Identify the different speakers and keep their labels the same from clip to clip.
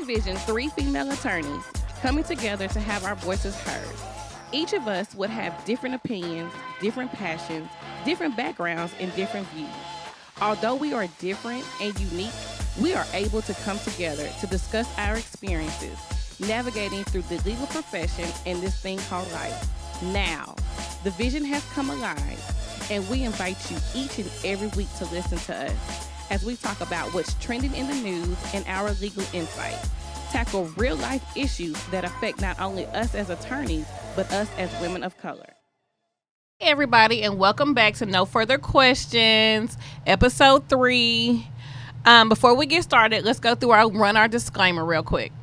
Speaker 1: envision 3 female attorneys coming together to have our voices heard. Each of us would have different opinions, different passions, different backgrounds, and different views. Although we are different and unique, we are able to come together to discuss our experiences, navigating through the legal profession and this thing called life. Now, the vision has come alive, and we invite you each and every week to listen to us as we talk about what's trending in the news and our legal insight, tackle real-life issues that affect not only us as attorneys, but us as women of color. Hey everybody, and welcome back to No Further Questions, episode 3. Before we get started, let's go through our disclaimer real quick.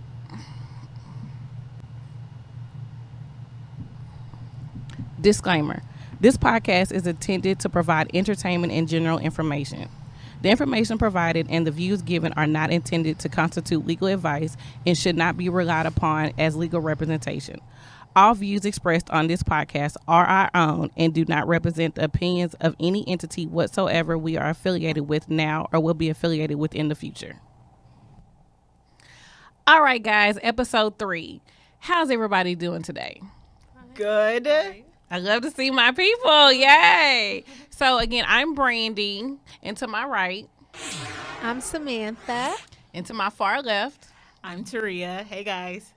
Speaker 1: Disclaimer. This podcast is intended to provide entertainment and general information. The information provided and the views given are not intended to constitute legal advice and should not be relied upon as legal representation. All views expressed on this podcast are our own and do not represent the opinions of any entity whatsoever we are affiliated with now or will be affiliated with in the future. All right, guys, episode 3. How's everybody doing today?
Speaker 2: Good.
Speaker 1: I love to see my people. Yay. So, again, I'm Brandy. And to my right.
Speaker 3: I'm Samantha.
Speaker 1: And to my far left.
Speaker 2: I'm Taria. Hey, guys.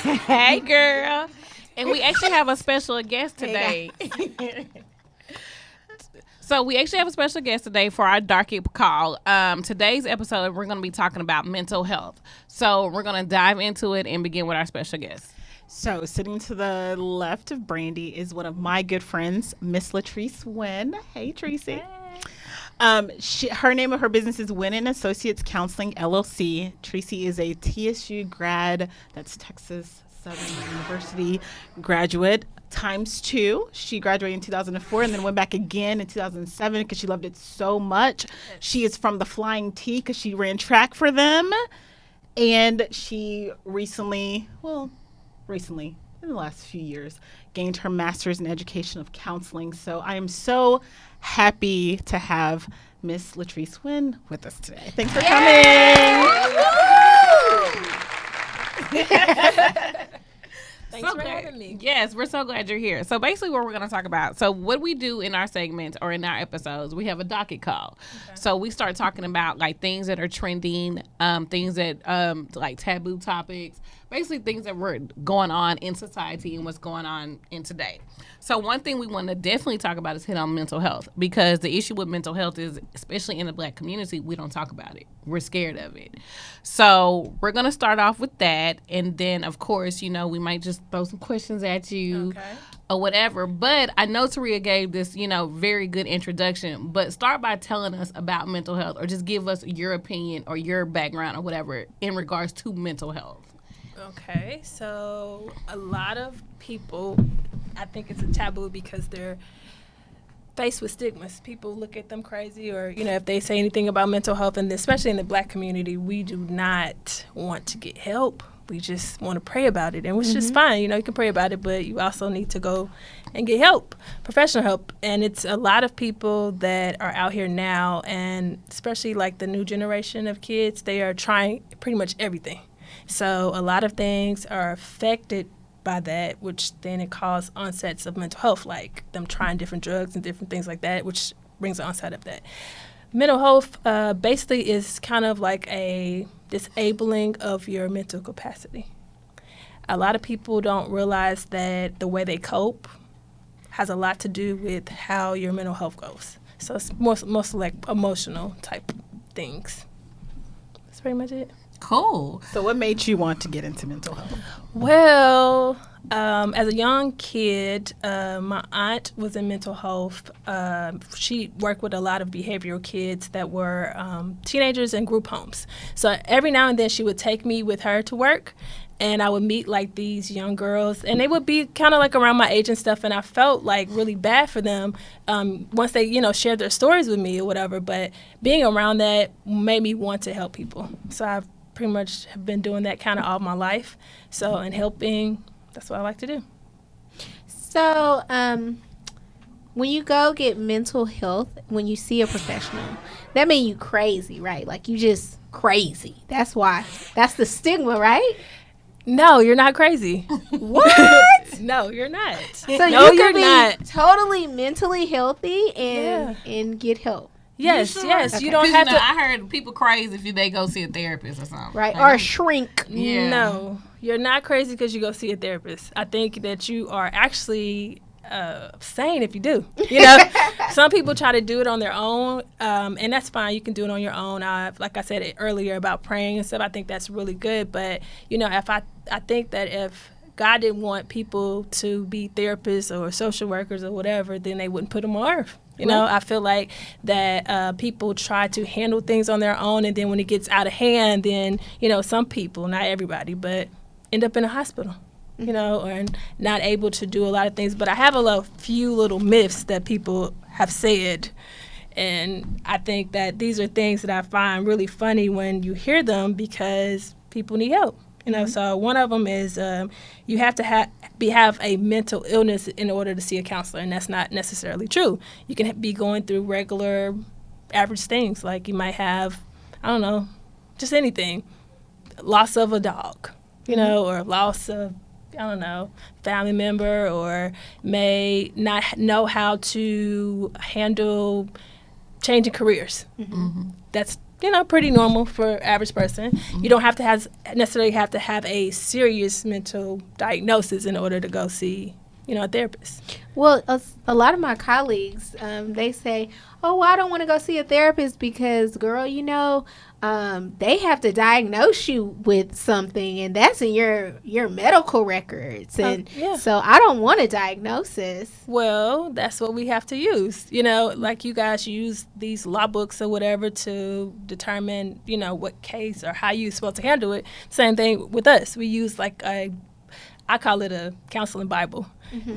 Speaker 1: Hey, girl. And we actually have a special guest today. So we actually have a special guest today for our Dark Call. Today's episode, we're going to be talking about mental health. So we're going to dive into it and begin with our special guest.
Speaker 2: So sitting to the left of Brandy is one of my good friends, Miss Latrice Wynne. Hey, Tracy. Hey. Her name of her business is Wynne and Associates Counseling, LLC. Tracy is a TSU grad. That's Texas Southern University graduate ×2. She graduated in 2004 and then went back again in 2007 because she loved it so much. She is from the Flying T because she ran track for them. And she recently, in the last few years, gained her master's in education of counseling. So I am so happy to have Miss Latrice Wynne with us today. Thanks for coming.
Speaker 3: Thanks for having me.
Speaker 1: Yes, we're so glad you're here. So basically what we're going to talk about, so what we do in our segments or in our episodes, we have a docket call. Okay. So we start talking about like things that are trending, things that like taboo topics, basically things that were going on in society and what's going on in today. So one thing we want to definitely talk about is hit on mental health, because the issue with mental health is, especially in the Black community, we don't talk about it. We're scared of it. So we're going to start off with that. And then, of course, we might just throw some questions at you or whatever. But I know Taria gave this, very good introduction. But start by telling us about mental health, or just give us your opinion or your background or whatever in regards to mental health.
Speaker 3: Okay, so a lot of people, I think it's a taboo because they're faced with stigmas. People look at them crazy, or, if they say anything about mental health, and especially in the Black community, we do not want to get help. We just want to pray about it, and which is fine. You can pray about it, but you also need to go and get help, professional help. And it's a lot of people that are out here now, and especially like the new generation of kids, they are trying pretty much everything. So a lot of things are affected by that, which then it causes onsets of mental health, like them trying different drugs and different things like that, which brings the onset of that. Mental health basically is kind of like a disabling of your mental capacity. A lot of people don't realize that the way they cope has a lot to do with how your mental health goes. So it's mostly like emotional type things. That's pretty much it.
Speaker 1: Cool.
Speaker 2: So what made you want to get into mental health?
Speaker 3: Well, as a young kid, my aunt was in mental health. She worked with a lot of behavioral kids that were teenagers in group homes. So every now and then she would take me with her to work, and I would meet like these young girls, and they would be kind of like around my age and stuff, and I felt like really bad for them once they, shared their stories with me or whatever. But being around that made me want to help people. So I've pretty much have been doing that kind of all my life. So, and helping, that's what I like to do.
Speaker 4: So, when you go get mental health, when you see a professional, that means you crazy, right? Like you just crazy. That's why. That's the stigma, right?
Speaker 3: No, you're not crazy.
Speaker 4: What?
Speaker 3: No, you're not.
Speaker 4: So
Speaker 3: no,
Speaker 4: you
Speaker 3: you're
Speaker 4: could be
Speaker 3: not.
Speaker 4: totally mentally healthy and get help.
Speaker 3: Yes,
Speaker 5: You sure?
Speaker 3: yes.
Speaker 4: Okay.
Speaker 3: You don't
Speaker 5: 'Cause,
Speaker 3: have to.
Speaker 5: I heard people crazy if they go see a therapist or something.
Speaker 4: Right.
Speaker 5: Like,
Speaker 4: Or shrink.
Speaker 5: Yeah.
Speaker 3: No, you're not crazy because you go see a therapist. I think that you are actually sane if you do. You know, some people try to do it on their own, and that's fine. You can do it on your own. Like I said earlier about praying and stuff, I think that's really good. But, you know, I think that if God didn't want people to be therapists or social workers or whatever, then they wouldn't put them on earth. You know, I feel like that people try to handle things on their own, and then when it gets out of hand, then, you know, some people, not everybody, but end up in a hospital, you know, or not able to do a lot of things. But I have a few little myths that people have said, and I think that these are things that I find really funny when you hear them because people need help. You know, so one of them is you have to have a mental illness in order to see a counselor, and that's not necessarily true. You can be going through regular, average things, like you might have, I don't know, just anything, loss of a dog, you know, or loss of, I don't know, family member, or may not know how to handle changing careers. That's, you know, pretty normal for average person. You don't have to necessarily have to have a serious mental diagnosis in order to go see, you know, a therapist.
Speaker 4: Well, a lot of my colleagues, they say, oh, well, I don't want to go see a therapist because, girl, you know, they have to diagnose you with something, and that's in your medical records. And so I don't want a diagnosis.
Speaker 3: Well, that's what we have to use. You know, like you guys use these law books or whatever to determine, you know, what case or how you're supposed to handle it. Same thing with us. We use like I call it a counseling Bible.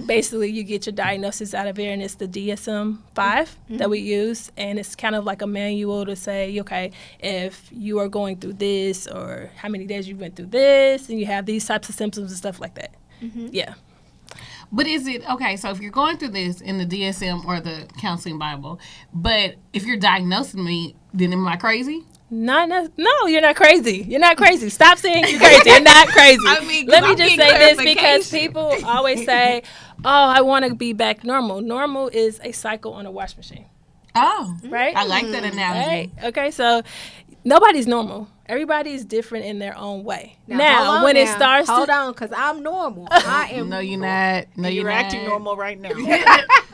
Speaker 3: Basically, you get your diagnosis out of here, and it's the DSM-5 that we use, and it's kind of like a manual to say, okay, if you are going through this, or how many days you went through this, and you have these types of symptoms and stuff like that. Yeah.
Speaker 5: But is it, okay, so if you're going through this in the DSM or the counseling Bible, but if you're diagnosing me, then am I crazy?
Speaker 3: No, you're not crazy. You're not crazy. Stop saying you're crazy. You're not crazy.
Speaker 5: I mean,
Speaker 3: let me
Speaker 5: I'm
Speaker 3: just
Speaker 5: getting
Speaker 3: say this because
Speaker 5: clarification.
Speaker 3: people always say, oh, I want to be back normal. Normal is a cycle on a wash machine.
Speaker 5: Oh,
Speaker 3: right?
Speaker 5: I like that analogy.
Speaker 3: Right? Okay, so nobody's normal. Everybody's different in their own way.
Speaker 4: Now,
Speaker 3: when it starts
Speaker 4: hold
Speaker 3: to...
Speaker 4: on, because I'm normal. I am.
Speaker 5: No, you're not. No,
Speaker 2: You're
Speaker 5: you're
Speaker 2: acting
Speaker 5: not.
Speaker 2: normal right now.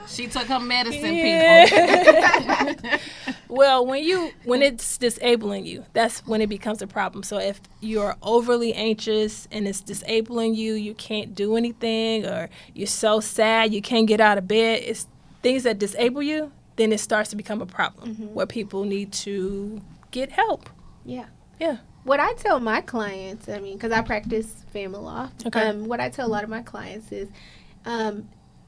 Speaker 5: She took her medicine,
Speaker 3: Yeah.
Speaker 5: people.
Speaker 3: Well, when it's disabling you, that's when it becomes a problem. So if you're overly anxious and it's disabling you, you can't do anything, or you're so sad you can't get out of bed, it's things that disable you, then it starts to become a problem where people need to get help.
Speaker 4: Yeah.
Speaker 3: Yeah.
Speaker 4: What I tell my clients, I mean, because I practice family law,
Speaker 3: Okay.
Speaker 4: what I tell a lot of my clients is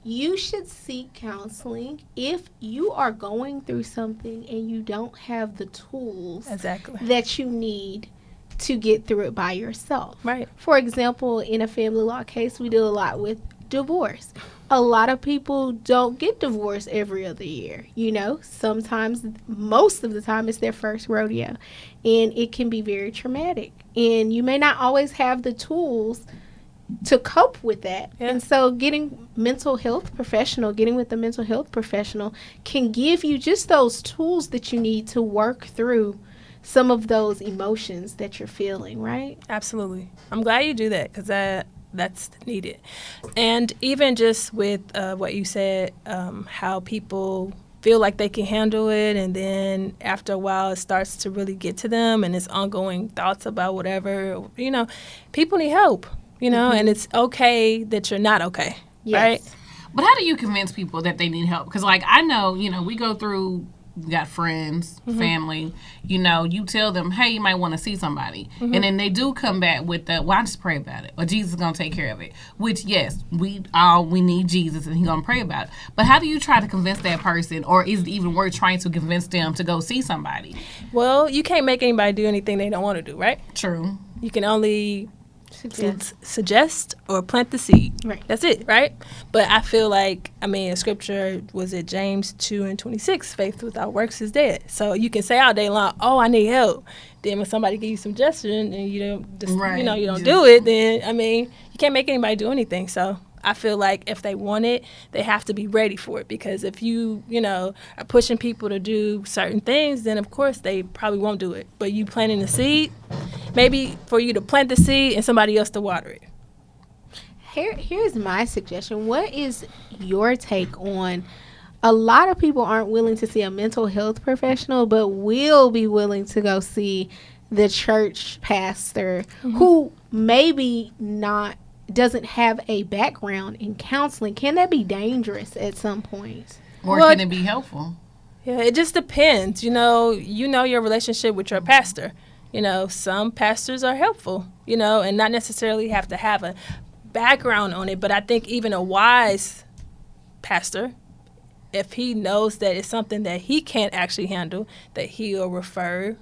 Speaker 4: you should seek counseling if you are going through something and you don't have the tools
Speaker 3: Exactly.
Speaker 4: that you need to get through it by yourself.
Speaker 3: Right.
Speaker 4: For example, in a family law case, we deal a lot with divorce. A lot of people don't get divorced every other year. You know, sometimes, most of the time, it's their first rodeo, and it can be very traumatic. And you may not always have the tools to cope with that.
Speaker 3: Yeah.
Speaker 4: And so getting with the mental health professional can give you just those tools that you need to work through some of those emotions that you're feeling, right?
Speaker 3: Absolutely. I'm glad you do that because that's needed. And even just with what you said, how people feel like they can handle it, and then after a while it starts to really get to them, and it's ongoing thoughts about whatever, you know, people need help, you know, and it's okay that you're not okay, right?
Speaker 5: But how do you convince people that they need help? Because, like, I know, you know, we go through, we got friends, family, you know, you tell them, hey, you might want to see somebody. And then they do come back with the, well, I just pray about it, or Jesus is going to take care of it. Which, yes, we need Jesus and he's going to pray about it. But how do you try to convince that person, or is it even worth trying to convince them to go see somebody?
Speaker 3: Well, you can't make anybody do anything they don't want to do, right?
Speaker 5: True.
Speaker 3: You can only suggest or plant the seed.
Speaker 4: Right.
Speaker 3: That's it, right? But I feel like, in scripture, was it James 2:26, faith without works is dead. So you can say all day long, oh, I need help. Then when somebody gives you suggestion and you don't you don't do it, then you can't make anybody do anything. So I feel like if they want it, they have to be ready for it, because if you are pushing people to do certain things, then of course they probably won't do it. But you planting the seed, maybe for you to plant the seed and somebody else to water it.
Speaker 4: Here's my suggestion. What is your take on, a lot of people aren't willing to see a mental health professional, but will be willing to go see the church pastor who maybe doesn't have a background in counseling? Can that be dangerous at some point?
Speaker 5: Or can it be helpful?
Speaker 3: Yeah, it just depends. You know your relationship with your pastor. Some pastors are helpful, and not necessarily have to have a background on it. But I think even a wise pastor, if he knows that it's something that he can't actually handle, that he'll refer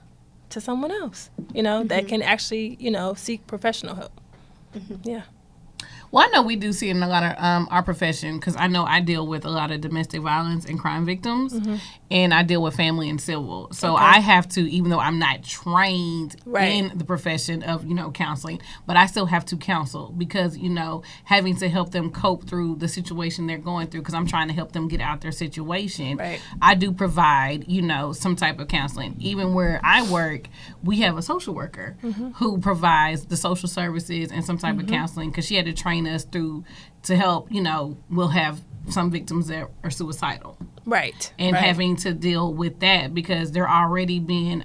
Speaker 3: to someone else, that can actually, seek professional help. Yeah.
Speaker 5: Well, I know we do see it in a lot of our profession, because I know I deal with a lot of domestic violence and crime victims, and I deal with family and civil. So I have to, even though I'm not trained in the profession of, counseling, but I still have to counsel, because, having to help them cope through the situation they're going through, because I'm trying to help them get out their situation.
Speaker 3: Right.
Speaker 5: I do provide, some type of counseling. Even where I work, we have a social worker who provides the social services and some type of counseling, because she had to train us through to help. We'll have some victims that are suicidal,
Speaker 3: right,
Speaker 5: and having to deal with that, because they're already being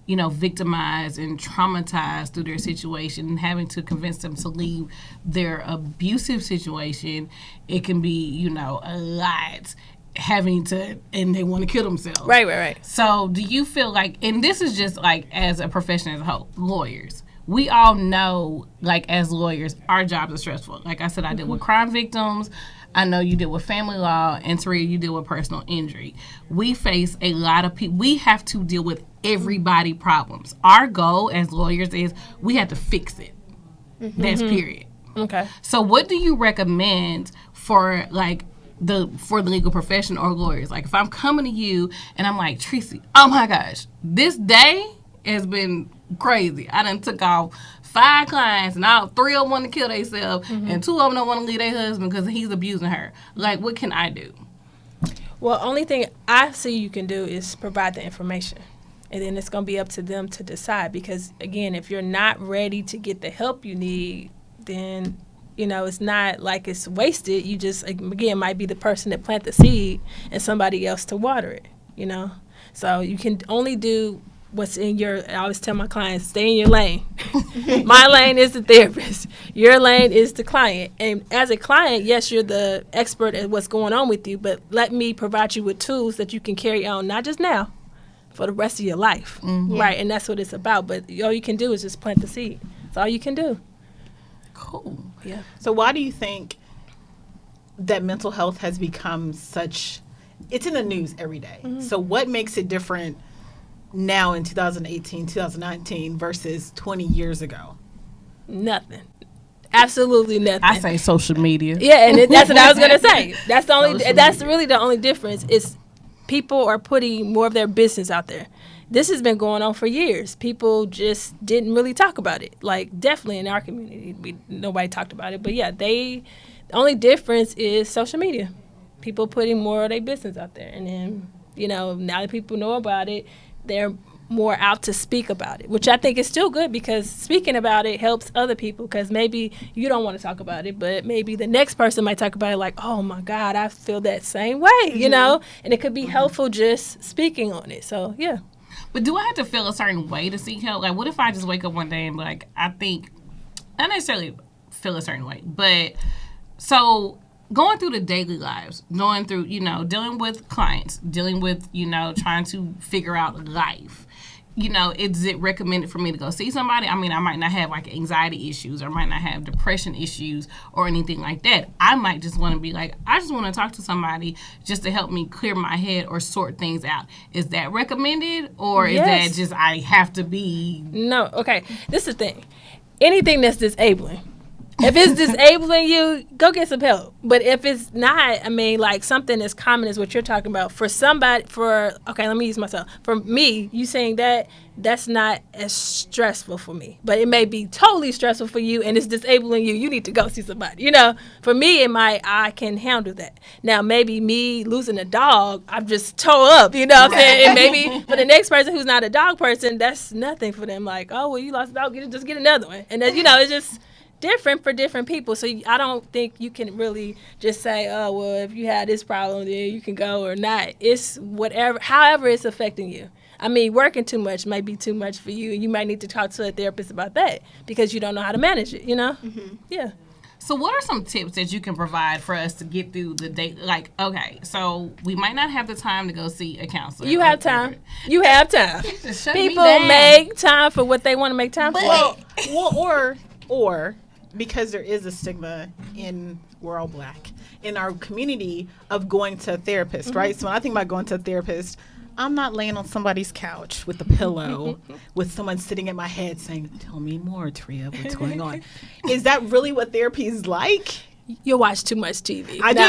Speaker 5: victimized and traumatized through their situation, and having to convince them to leave their abusive situation. It can be a lot, having to, and they want to kill themselves.
Speaker 3: Right.
Speaker 5: So do you feel like, and this is just like as a profession as a whole, lawyers, we all know, like, as lawyers, our jobs are stressful. Like I said, I deal with crime victims. I know you deal with family law, and Taria, you deal with personal injury. We face a lot of people. We have to deal with everybody problems. Our goal as lawyers is we have to fix it. That's period.
Speaker 3: Okay.
Speaker 5: So what do you recommend for, like, for the legal profession or lawyers? Like, if I'm coming to you and I'm like, Tracy, oh my gosh, this day has been crazy. I done took off 5 clients, and all 3 of them want to kill themselves, and 2 of them don't want to leave their husband because he's abusing her. Like, what can I do?
Speaker 3: Well, only thing I see you can do is provide the information, and then it's going to be up to them to decide. Because again, if you're not ready to get the help you need, then it's not like it's wasted. You just, again, might be the person that plant the seed and somebody else to water it. So you can only do what's in your, I always tell my clients, stay in your lane. My lane is the therapist. Your lane is the client. And as a client, yes, you're the expert at what's going on with you, but let me provide you with tools that you can carry on, not just now, for the rest of your life. Right, and that's what it's about. But all you can do is just plant the seed. That's all you can do.
Speaker 5: Cool.
Speaker 3: Yeah.
Speaker 2: So why do you think that mental health has become such, it's in the news every day. So what makes it different now in 2018, 2019 versus 20 years ago?
Speaker 3: Nothing. Absolutely nothing.
Speaker 5: I say social media.
Speaker 3: Yeah, and that's what I was gonna say. That's the only. That's really the only difference. Is people are putting more of their business out there. This has been going on for years. People just didn't really talk about it. Like, definitely in our community, nobody talked about it. But yeah, the only difference is social media. People putting more of their business out there, and then now that people know about it, they're more out to speak about it, which I think is still good, because speaking about it helps other people, because maybe you don't want to talk about it, but maybe the next person might talk about it like, oh my God, I feel that same way, and it could be helpful just speaking on it. So, yeah.
Speaker 5: But do I have to feel a certain way to seek help? Like, what if I just wake up one day and be like, I think, not necessarily feel a certain way, but so going through the daily lives, going through, dealing with clients, dealing with, trying to figure out life, is it recommended for me to go see somebody? I mean, I might not have like anxiety issues, or I might not have depression issues or anything like that. I might just want to be like, I just want to talk to somebody just to help me clear my head or sort things out. Is that recommended, or is that just I have to be?
Speaker 3: No, okay. This is the thing. anything that's disabling. If it's disabling you, go get some help. But if it's not, I mean, like something as common as what you're talking about, for somebody, okay, let me use myself. For me, you saying that's not as stressful for me. But it may be totally stressful for you and it's disabling you. You need to go see somebody. For me, I can handle that. Now, maybe me losing a dog, I'm just toe up, you know what I'm saying? And maybe for the next person who's not a dog person, that's nothing for them. Like, oh, well, you lost a dog, just get another one. And then, it's just different for different people. So I don't think you can really just say, oh, well, if you had this problem, then you can go or not. It's however it's affecting you. I mean, working too much might be too much for you. You might need to talk to a therapist about that because you don't know how to manage it, Mm-hmm. Yeah.
Speaker 5: So what are some tips that you can provide for us to get through the day? Like, okay, so we might not have the time to go see a counselor.
Speaker 3: You have time. You have time. People make time for what they want to make time for.
Speaker 2: Well, or because there is a stigma we're all Black, in our community of going to a therapist, mm-hmm. right? So when I think about going to a therapist, I'm not laying on somebody's couch with a pillow with someone sitting at my head saying, tell me more, Tria, what's going on? Is that really what therapy is like?
Speaker 3: You watch too much TV.
Speaker 2: I do.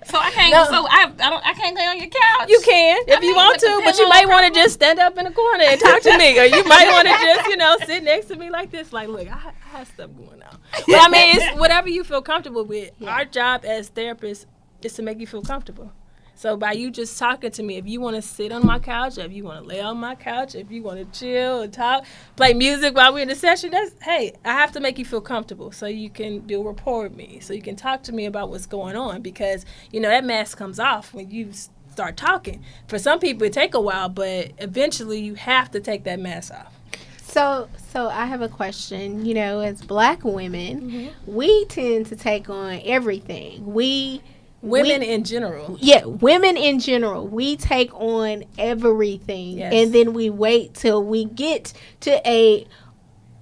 Speaker 5: So I can't. No. So I can't lay on your couch.
Speaker 3: You can if you want to, but you might want to just stand up in the corner and talk to me, or you might want to just sit next to me like this. Like, look, I have stuff going on. But I mean, it's whatever you feel comfortable with. Yeah. Our job as therapists is to make you feel comfortable. So by you just talking to me, if you want to sit on my couch, if you want to lay on my couch, if you want to chill and talk, play music while we're in the session, I have to make you feel comfortable so you can build rapport with me, so you can talk to me about what's going on, because, that mask comes off when you start talking. For some people, it take a while, but eventually you have to take that mask off.
Speaker 4: So I have a question. As Black women, mm-hmm. we tend to take on everything.
Speaker 3: Women in general.
Speaker 4: Yeah, women in general. We take on everything. Yes. And then we wait till we get to a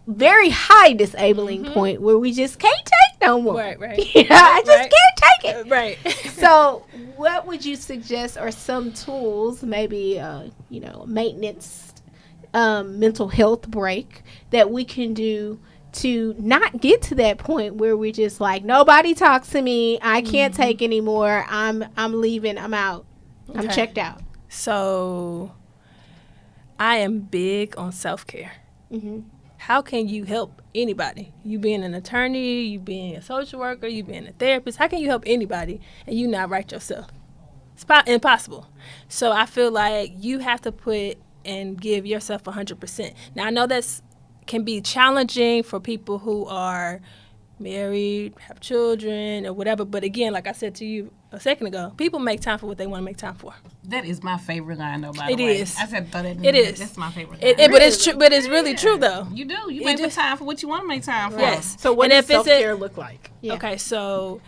Speaker 4: very high disabling mm-hmm. point where we just can't take no more.
Speaker 3: Right.
Speaker 4: I just can't take it.
Speaker 3: Right.
Speaker 4: So what would you suggest are some tools, maybe, maintenance, mental health break that we can do to not get to that point where we're just like, nobody talks to me, I can't mm-hmm. take anymore, I'm leaving, I'm out, I'm checked out.
Speaker 3: So I am big on self-care. Mm-hmm. How can you help anybody? You being an attorney, you being a social worker, you being a therapist, how can you help anybody and you not right yourself? It's impossible. So I feel like you have to put and give yourself 100%. Now I know can be challenging for people who are married, have children, or whatever. But again, like I said to you a second ago, people make time for what they want to make time for.
Speaker 5: That is my favorite line, though, by the way. It is. I said, throw that in.
Speaker 3: It is.
Speaker 5: That's my favorite line.
Speaker 3: But it's true. But it's really true, though.
Speaker 5: You do. You make time for what you want to make time for.
Speaker 3: Yes.
Speaker 2: So what does self-care look like?
Speaker 3: Yeah. Okay, so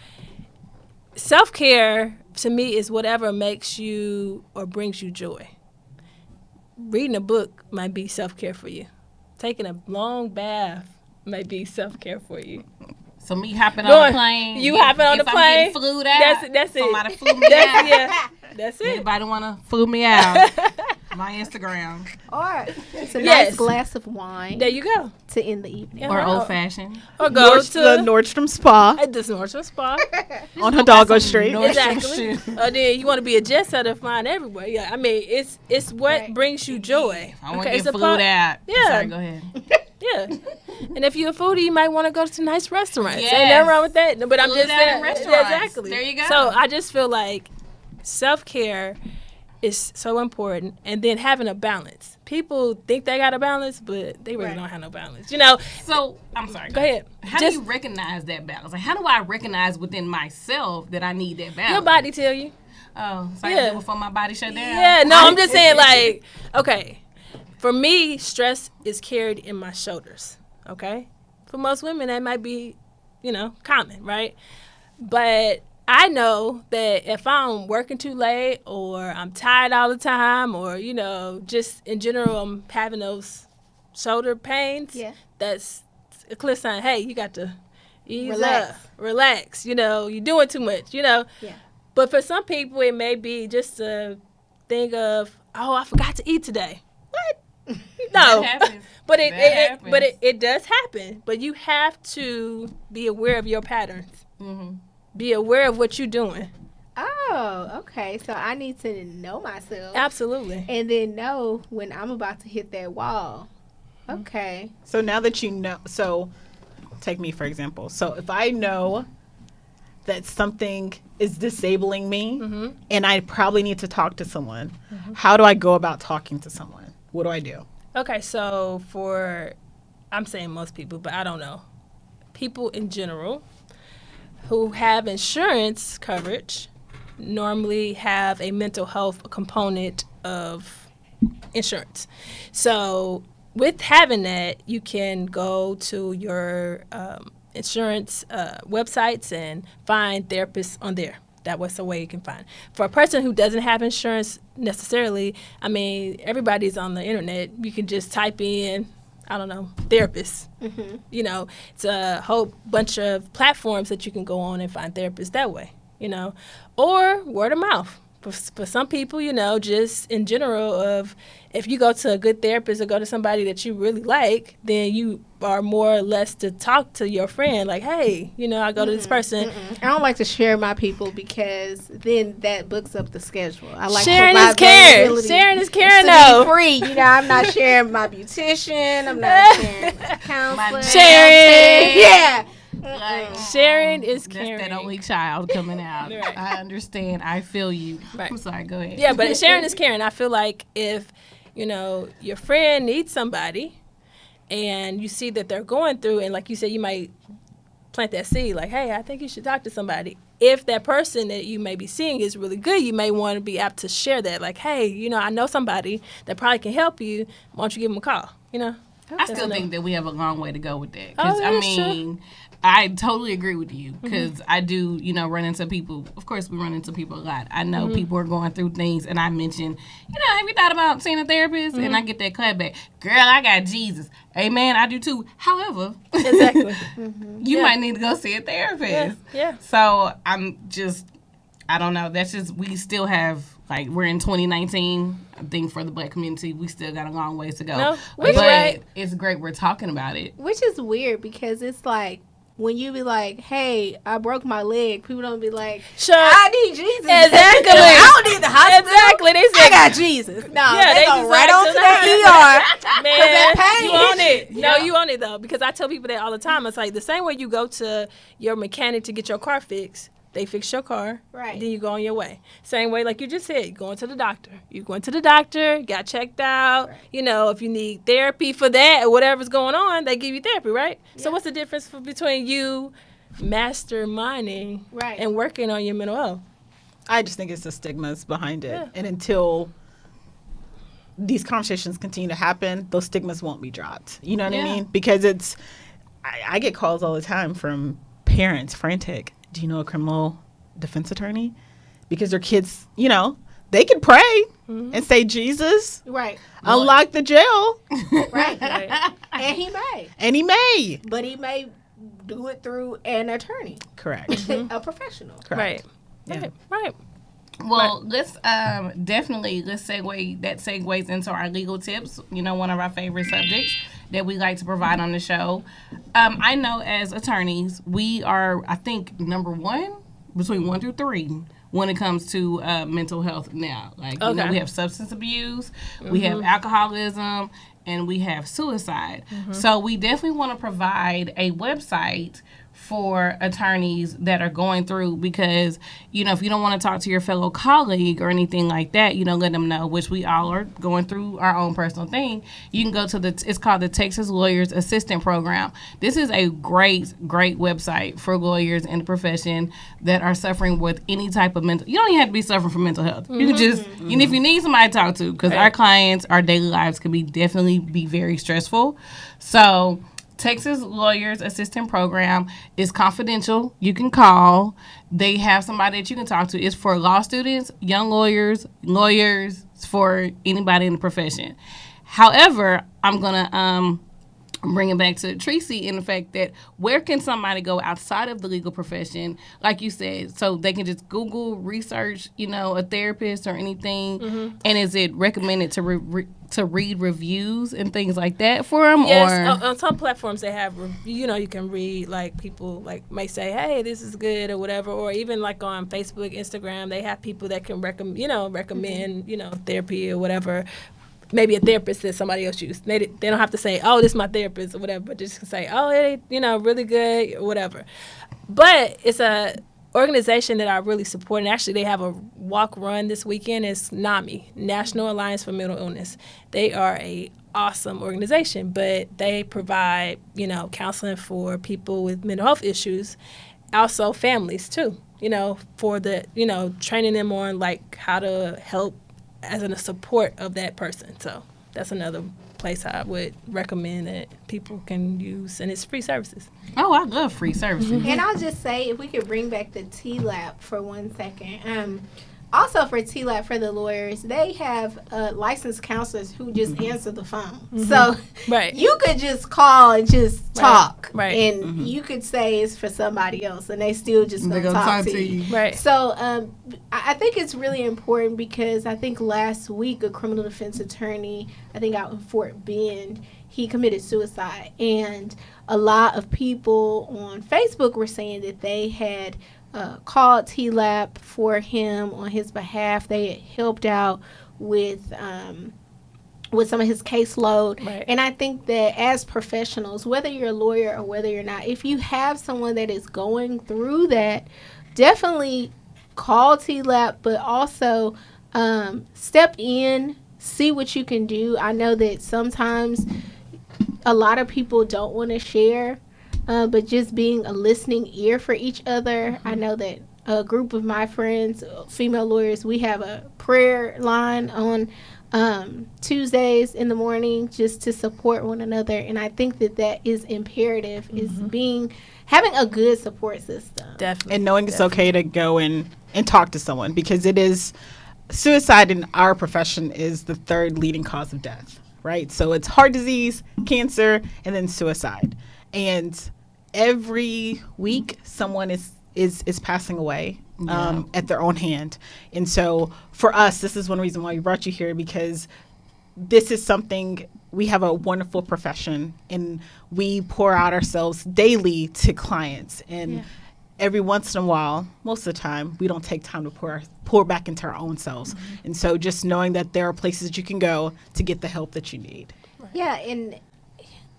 Speaker 3: self-care, to me, is whatever makes you or brings you joy. Reading a book might be self-care for you. Taking a long bath may be self-care for you.
Speaker 5: So me hopping on the plane.
Speaker 3: You hopping on the plane.
Speaker 5: If I'm getting flued out.
Speaker 3: That's it.
Speaker 5: Somebody flew me out.
Speaker 3: Yeah. That's it.
Speaker 5: Anybody want to flew me out? My Instagram.
Speaker 4: Or it's a nice glass of wine.
Speaker 3: There you go.
Speaker 4: To end the evening.
Speaker 5: Or old-fashioned.
Speaker 3: Or go to
Speaker 2: the Nordstrom Spa.
Speaker 3: At the Nordstrom Spa.
Speaker 2: On Hidalgo Street.
Speaker 3: Exactly. Or then you want to be a jet setter flying everywhere. Yeah, I mean, it's what brings you joy.
Speaker 5: I want to get flued out.
Speaker 3: Yeah.
Speaker 5: Sorry, go ahead.
Speaker 3: Yeah. And if you're a foodie, you might want to go to nice restaurants. Yes. Ain't nothing wrong with that. But I'm just saying.
Speaker 5: Exactly. There you go.
Speaker 3: So I just feel like self-care is so important, and then having a balance. People think they got a balance, but they really don't have no balance.
Speaker 5: So I'm sorry.
Speaker 3: Go ahead.
Speaker 5: How do you recognize that balance? Like, how do I recognize within myself that I need that balance?
Speaker 3: Your body tell you.
Speaker 5: Oh, so I do before my body shut down.
Speaker 3: Yeah. No, I'm just saying, like, okay. For me, stress is carried in my shoulders. Okay. For most women, that might be, common, right? But I know that if I'm working too late, or I'm tired all the time, or, just in general, I'm having those shoulder pains, that's a clear sign, hey, you got to ease up, relax, you're doing too much, Yeah. But for some people, it may be just a thing of, oh, I forgot to eat today. What? No. But
Speaker 5: happens.
Speaker 3: it does happen. But you have to be aware of your patterns.
Speaker 5: Mm-hmm.
Speaker 3: Be aware of what you're doing.
Speaker 4: Oh, okay. So I need to know myself.
Speaker 3: Absolutely.
Speaker 4: And then know when I'm about to hit that wall. Okay.
Speaker 2: So now that you know, so take me for example. So if I know that something is disabling me and I probably need to talk to someone, how do I go about talking to someone? What do I do?
Speaker 3: Okay, so I'm saying most people, but I don't know. People in general who have insurance coverage normally have a mental health component of insurance. So with having that, you can go to your insurance websites and find therapists on there. That was the way you can find. For a person who doesn't have insurance necessarily, I mean, everybody's on the internet. You can just type in, I don't know, therapist. You know, it's a whole bunch of platforms that you can go on and find therapists that way, you know, or word of mouth. For some people, you know, just in general of if you go to a good therapist or go to somebody that you really like, then you are more or less to talk to your friend like, hey, you know, I go to this person.
Speaker 4: I don't like to share my people because then that books up the schedule. I like
Speaker 3: Sharing
Speaker 4: for my
Speaker 3: is caring.
Speaker 4: availability
Speaker 3: Sharing is caring,
Speaker 4: to
Speaker 3: though.
Speaker 4: be free. You know, I'm not sharing my beautician. I'm not sharing my counselor.
Speaker 3: Sharing.
Speaker 4: Yeah.
Speaker 3: Sharing is
Speaker 5: That's
Speaker 3: caring.
Speaker 5: that only child coming out.
Speaker 3: Right.
Speaker 5: I understand. I feel you.
Speaker 3: Right.
Speaker 5: I'm sorry. Go ahead.
Speaker 3: Yeah, but sharing is caring. I feel like if, you know, your friend needs somebody and you see that they're going through, and like you said, you might plant that seed like, hey, I think you should talk to somebody. If that person that you may be seeing is really good, you may want to be apt to share that. Like, hey, you know, I know somebody that probably can help you. Why don't you give them a call, you know?
Speaker 5: I still think that we have a long way to go with that.
Speaker 3: Oh,
Speaker 5: Because,
Speaker 3: yeah,
Speaker 5: I
Speaker 3: that's true.
Speaker 5: mean, I totally agree with you. Because I do, you know, run into people. Of course, we run into people a lot. I know people are going through things. And I mention, you know, have you thought about seeing a therapist? And I get that clap back. Girl, I got Jesus. Amen. I do too. However,
Speaker 3: Exactly.
Speaker 5: you might need to go see a therapist.
Speaker 3: Yeah.
Speaker 5: So I'm just, I don't know. That's just, we still have, like, we're in 2019. I think for the Black community, we still got a long ways to go.
Speaker 3: No,
Speaker 5: but
Speaker 3: right.
Speaker 5: it's great we're talking about it.
Speaker 4: Which is weird because it's like when you be like, hey, I broke my leg, people don't be like,
Speaker 3: Sure.
Speaker 4: I need Jesus.
Speaker 3: Exactly.
Speaker 4: I don't need the hospital.
Speaker 3: Exactly. They
Speaker 4: I
Speaker 3: said,
Speaker 4: got Jesus. No,
Speaker 3: Yeah,
Speaker 4: they
Speaker 3: they
Speaker 4: go
Speaker 3: just
Speaker 4: right
Speaker 3: like
Speaker 4: on
Speaker 3: to
Speaker 4: to that ER.
Speaker 3: man,
Speaker 4: that pain
Speaker 3: you own
Speaker 4: hits
Speaker 3: it.
Speaker 4: you.
Speaker 3: No,
Speaker 4: Yeah.
Speaker 3: you own it though, because I tell people that all the time. It's like the same way you go to your mechanic to get your car fixed. They fix your car,
Speaker 4: Right.
Speaker 3: then you go on your way. Same way, like you just said, you're going to the doctor. You going to the doctor, got checked out.
Speaker 4: Right.
Speaker 3: You know, if you need therapy for that or whatever's going on, they give you therapy, right? So what's the difference between you masterminding
Speaker 4: Right.
Speaker 3: and working on your mental health?
Speaker 2: I just think it's the stigmas behind it.
Speaker 3: Yeah.
Speaker 2: And until these conversations continue to happen, those stigmas won't be dropped. You know what I
Speaker 5: Yeah.
Speaker 2: mean? Because it's, I get calls all the time from parents frantic. Do you know a criminal defense attorney? Because their kids, you know, they can pray and say, Jesus,
Speaker 4: Right.
Speaker 2: unlock the jail.
Speaker 4: Right.
Speaker 3: Right.
Speaker 4: And he may.
Speaker 2: And he may.
Speaker 4: But he may do it through an attorney,
Speaker 2: Correct.
Speaker 4: a professional.
Speaker 3: Right.
Speaker 2: Yeah.
Speaker 3: Right.
Speaker 5: Well, let's definitely that segues into our legal tips. You know, one of our favorite subjects that we like to provide on the show. I know as attorneys, we are, I think, number one between 1 through 3 when it comes to mental health now. Like, you know,
Speaker 3: Okay.
Speaker 5: we have substance abuse, we have alcoholism, and we have suicide. So we definitely want to provide a website for attorneys that are going through, because, you know, if you don't want to talk to your fellow colleague or anything like that, you know, let them know, which we all are going through our own personal thing. You can go to it's called the Texas Lawyers Assistant Program. This is a great website for lawyers in the profession that are suffering with any type of mental, you don't even have to be suffering from mental health. You can just, and if you need somebody to talk to, because our clients, our daily lives can definitely be very stressful. So Texas Lawyers Assistant Program is confidential. You can call. They have somebody that you can talk to. It's for law students, young lawyers, it's for anybody in the profession. However, I'm going to bringing back to Tracy in the fact that where can somebody go outside of the legal profession, like you said, so they can just Google, research, a therapist or anything, and is it recommended to read reviews and things like that for them?
Speaker 3: Yes, on some platforms they have, you can read, like, people may say, hey, this is good or whatever, or even like on Facebook, Instagram, they have people that can recommend therapy or whatever. Maybe a therapist that somebody else used. They don't have to say, oh, this is my therapist or whatever, but just say, oh, hey, really good or whatever. But it's a organization that I really support, and actually they have a walk run this weekend. It's NAMI, National Alliance for Mental Illness. They are a awesome organization, but they provide, counseling for people with mental health issues, also families too, for the, training them on like how to help as a support of that person. So that's another place I would recommend that people can use, and it's free services.
Speaker 5: Oh, I love free services.
Speaker 4: And I'll just say, if we could bring back the TLAP for 1 second. Also for TLAP, for the lawyers, they have licensed counselors who just answer the phone. So you could just call and just talk.
Speaker 3: Right.
Speaker 4: And you could say it's for somebody else, and they still just going to talk to you.
Speaker 3: Right.
Speaker 4: So I think it's really important, because I think last week a criminal defense attorney, I think out in Fort Bend, he committed suicide. And a lot of people on Facebook were saying that they had called TLAP for him on his behalf. They had helped out with some of his caseload.
Speaker 3: Right.
Speaker 4: And I think that as professionals, whether you're a lawyer or whether you're not, if you have someone that is going through that, definitely call TLAP, but also step in, see what you can do. I know that sometimes a lot of people don't want to share, but just being a listening ear for each other. I know that a group of my friends, female lawyers, we have a prayer line on Tuesdays in the morning just to support one another. And I think that is imperative, is having a good support system.
Speaker 3: Definitely.
Speaker 2: And knowing it's okay to go and talk to someone, because it is, suicide in our profession is the third leading cause of death, right? So it's heart disease, cancer, and then suicide. And every week someone is passing away at their own hand. And so for us, this is one reason why we brought you here, because this is something, we have a wonderful profession, and we pour out ourselves daily to clients. And every once in a while, most of the time, we don't take time to pour back into our own selves. And so just knowing that there are places you can go to get the help that you need.
Speaker 4: Yeah, and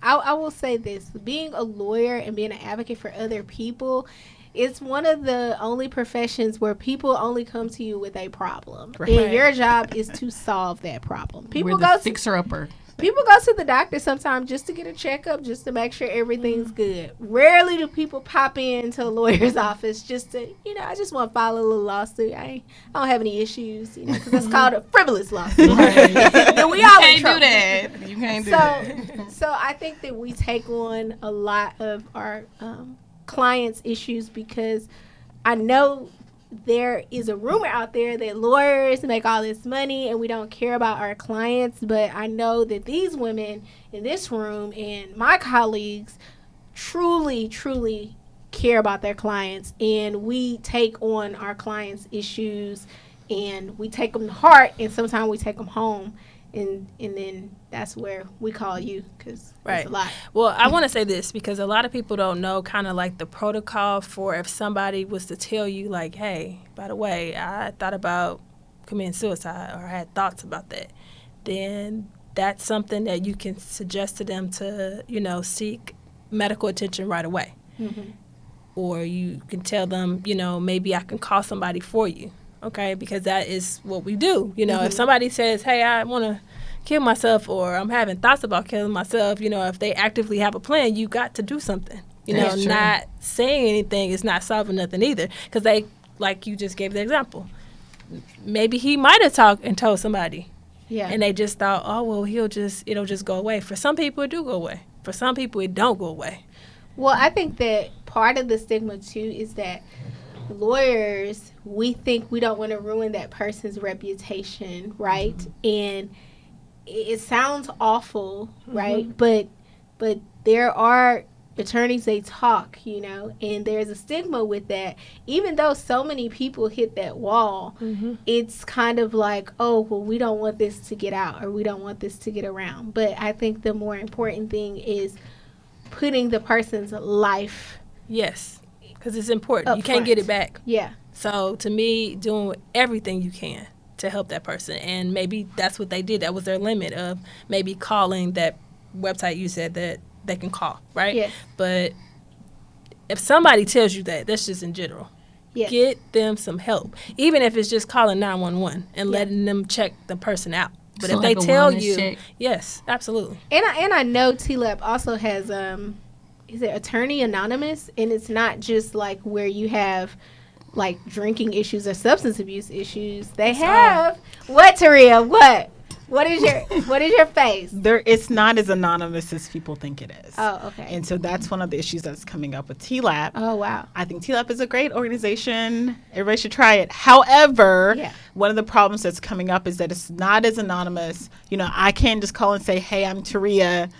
Speaker 4: I will say this, being a lawyer and being an advocate for other people, it's one of the only professions where people only come to you with a problem.
Speaker 2: Right.
Speaker 4: And your job is to solve that problem.
Speaker 5: We're the fixer-upper.
Speaker 4: People go to the doctor sometimes just to get a checkup, just to make sure everything's good. Rarely do people pop into a lawyer's office just to, I just want to file a little lawsuit. I don't have any issues, because that's called a frivolous lawsuit. And we all
Speaker 5: can't do that. You can't do that.
Speaker 4: So I think that we take on a lot of our clients' issues, because I know there is a rumor out there that lawyers make all this money and we don't care about our clients, but I know that these women in this room and my colleagues truly, truly care about their clients, and we take on our clients' issues and we take them to heart, and sometimes we take them home. And then that's where we call you, because it's a lot.
Speaker 3: Well, I want to say this, because a lot of people don't know kind of like the protocol for if somebody was to tell you, like, hey, by the way, I thought about committing suicide, or I had thoughts about that. Then that's something that you can suggest to them to, seek medical attention right away. Or you can tell them, maybe I can call somebody for you. Okay, because that is what we do. If somebody says, hey, I want to kill myself, or I'm having thoughts about killing myself, if they actively have a plan, you got to do something. Not saying anything is not solving nothing either, because they, like you just gave the example, maybe he might have talked and told somebody.
Speaker 4: Yeah.
Speaker 3: And they just thought, oh, well, it'll just go away. For some people, it do go away. For some people, it don't go away.
Speaker 4: Well, I think that part of the stigma, too, is that lawyers, we think we don't want to ruin that person's reputation, right? And it sounds awful, right? But but there are attorneys, they talk, and there's a stigma with that. Even though so many people hit that wall, it's kind of like, oh, well, we don't want this to get out, or we don't want this to get around. But I think the more important thing is putting the person's life.
Speaker 3: Yes, because it's important. You can't get it back.
Speaker 4: Yeah.
Speaker 3: So to me, doing everything you can to help that person, and maybe that's what they did. That was their limit of maybe calling that website you said that they can call, right?
Speaker 4: Yes.
Speaker 3: But if somebody tells you that, that's just in general.
Speaker 4: Yes.
Speaker 3: Get them some help, even if it's just calling 911 and letting them check the person out. But
Speaker 5: So
Speaker 3: if
Speaker 5: like
Speaker 3: they
Speaker 5: a
Speaker 3: tell
Speaker 5: wellness
Speaker 3: you,
Speaker 5: check?
Speaker 3: yes, absolutely.
Speaker 4: And I know TLAP also has is it Attorney Anonymous, and it's not just like where you have like drinking issues or substance abuse issues. They have what, Taria? What is your face?
Speaker 2: It's not as anonymous as people think it is.
Speaker 4: Oh, okay.
Speaker 2: And so that's one of the issues that's coming up with TLAP.
Speaker 4: Oh, wow.
Speaker 2: I think TLAP is a great organization. Everybody should try it. However, one of the problems that's coming up is that it's not as anonymous. I can't just call and say, hey, I'm Taria.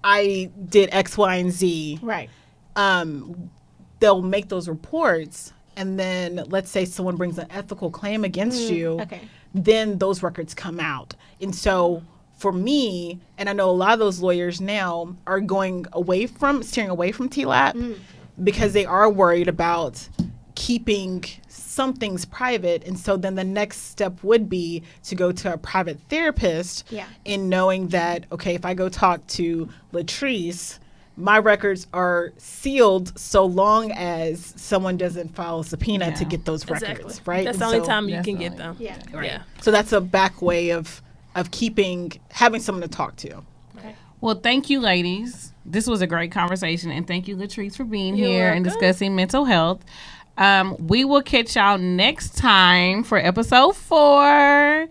Speaker 2: I did X, Y, and Z.
Speaker 4: Right.
Speaker 2: They'll make those reports, and then let's say someone brings an ethical claim against you.
Speaker 4: Okay.
Speaker 2: Then those records come out. And so for me, and I know a lot of those lawyers now are steering away from TLAP because they are worried about keeping some things private. And so then the next step would be to go to a private therapist in knowing that, okay, if I go talk to Latrice, my records are sealed so long as someone doesn't file a subpoena to get those records, right?
Speaker 3: That's
Speaker 2: And
Speaker 3: the only
Speaker 2: so,
Speaker 3: time you can get them.
Speaker 4: Yeah.
Speaker 2: right.
Speaker 3: Yeah.
Speaker 2: So that's a back way of having someone to talk to.
Speaker 5: Well, thank you, ladies. This was a great conversation, and thank you, Latrice, for being
Speaker 3: You're
Speaker 5: here and
Speaker 3: welcome.
Speaker 5: discussing mental health. We will catch y'all next time for episode 4.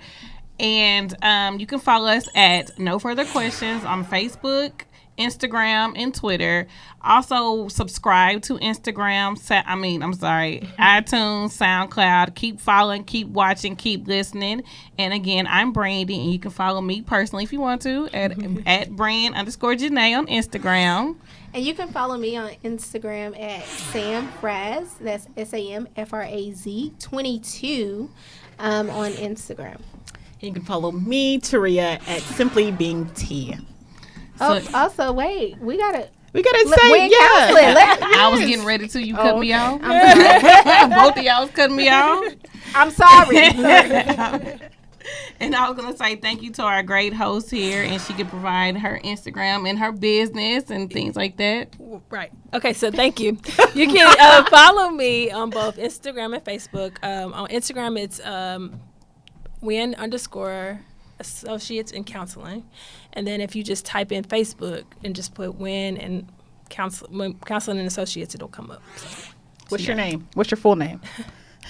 Speaker 5: And you can follow us at No Further Questions on Facebook, Instagram, and Twitter. Also, subscribe to Instagram. iTunes, SoundCloud. Keep following, keep watching, keep listening. And again, I'm Brandy, and you can follow me personally if you want to at Brand_Janae on Instagram.
Speaker 4: And you can follow me on Instagram at SamFraz. That's SAMFRAZ 22 on Instagram.
Speaker 2: You can follow me, Taria, at Simply Being T.
Speaker 4: Also, wait, we gotta
Speaker 2: say,
Speaker 4: Wynne
Speaker 2: yeah.
Speaker 4: Counseling.
Speaker 5: I was getting ready to. You cut me off.
Speaker 4: I'm sorry.
Speaker 5: Both of y'all was cutting me off.
Speaker 4: I'm sorry.
Speaker 5: And I was going to say thank you to our great host here, and she could provide her Instagram and her business and things like that.
Speaker 3: Right. Okay, so thank you. You can follow me on both Instagram and Facebook. On Instagram, it's Wynne_Associates in Counseling. And then if you just type in Facebook and just put Wynne and Counseling and Associates, it'll come up. So,
Speaker 2: What's your name? What's your full name?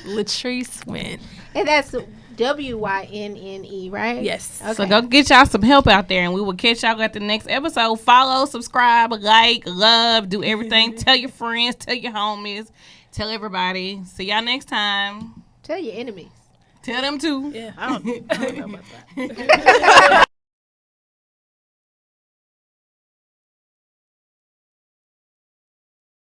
Speaker 3: Latrice Wynne.
Speaker 4: And that's WYNNE, right?
Speaker 3: Yes.
Speaker 4: Okay.
Speaker 5: So go get y'all some help out there, and we will catch y'all at the next episode. Follow, subscribe, like, love, do everything. Tell your friends, tell your homies, tell everybody. See y'all next time.
Speaker 4: Tell your enemies.
Speaker 5: Tell them too.
Speaker 3: Yeah.
Speaker 2: I don't know about that.